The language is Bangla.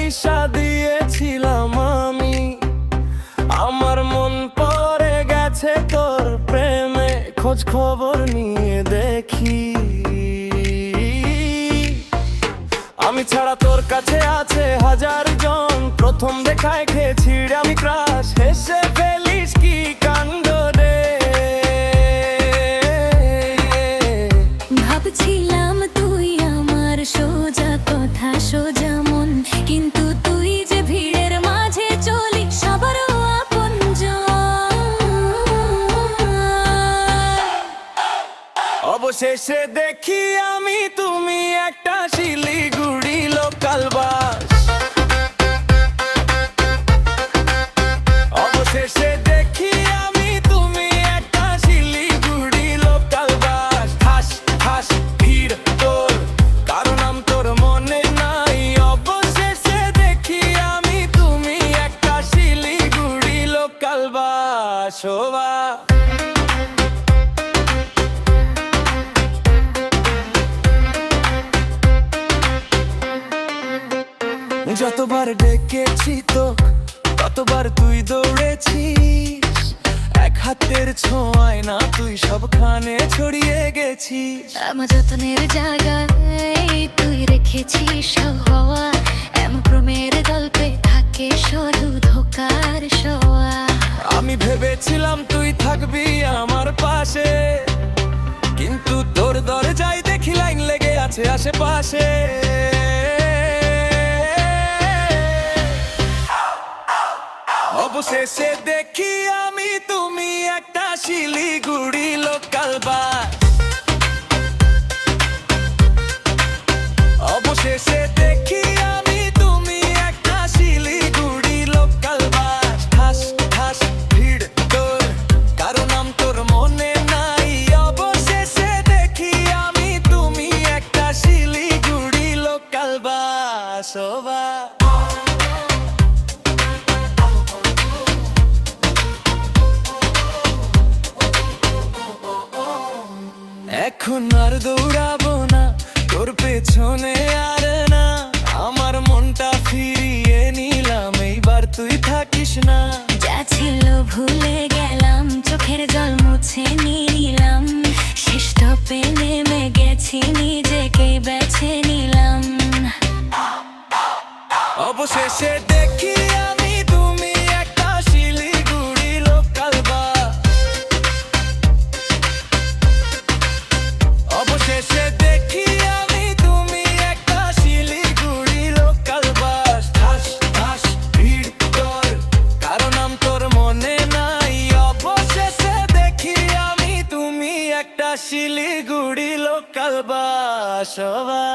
পয়সা দিয়েছিলাম আমি, আমার মন পড়ে গেছে তোর প্রেমে, খোঁজ খবর নিয়ে দেখি আমি ছাড়া তোর কাছে আছে হাজার জন। প্রথম দেখায় খেয়েছি আমি ক্রাশ, হেসে ফেলিস কি কাণ্ড রে। ভাবছিলাম তুই আমার সোজা কথা সোজা মন, কিন্তু তুই যে ভিড়ের মাঝে চলিস সবারও আপনজন। অবশেষে দেখি আমি তুমি একটা শিলিগুড়ি লোকাল বাস। অবশেষে দেখি আমি তুমি একটা শিলিগুড়ি লোকাল বাস। ঠাস ঠাস ভিড় তোর, কারণ নাম তোর মনে নাই। অবশেষে দেখি আমি তুমি একটা শিলিগুড়ি লোকাল বাস। ও বা যতবার ডেকেছি তো ততবার তুই দৌড়েছিস, এক হাতের ছোঁয়ায় না তুই সবখানে ছড়িয়ে গেছিস। আমার যত্নের জায়গায় তুই রেখেছিস হওয়া, এমন প্রেমের গল্পে থাকে শুধু ধোকার শোয়া। আমি ভেবেছিলাম তুই থাকবি আমার পাশে, কিন্তু তোর দরজায় দেখি লাইন লেগে আছে আশেপাশে। অবশেষে দেখি আমি তুমি একটা শিলিগুড়ি লোকাল বাস। অবশেষে দেখি আমি তুমি একটা শিলিগুড়ি লোকাল বাস। ঠাস ঠাস ভিড় তোর, কারণ নাম তোর মনে নাই। অবশেষে দেখি আমি তুমি একটা শিলিগুড়ি লোকাল বাস। ও বা এখন আর দৌড়াবো না তোর পেছনে আর না, আমার মনটা ফিরিয়ে নিলাম, এইবার তুই থাকিস না। যা ছিল ভুলে গেলাম, চোখের জল মুছে নিলাম, শেষ স্টপে নেমে গেছি, নিজেকে বেছে নিলাম। অবশেষে দেখি আমি তুমি একটা শিলিগুড়ি লোকাল বাস। অবশেষে দেখি আমি তুমি একটা শিলিগুড়ি লোকাল বাস। ঠাস ঠাস ভিড় তোর, কারণ নাম তোর মনে নাই। অবশেষে দেখি আমি তুমি একটা শিলিগুড়ি লোকাল বাস। ও বা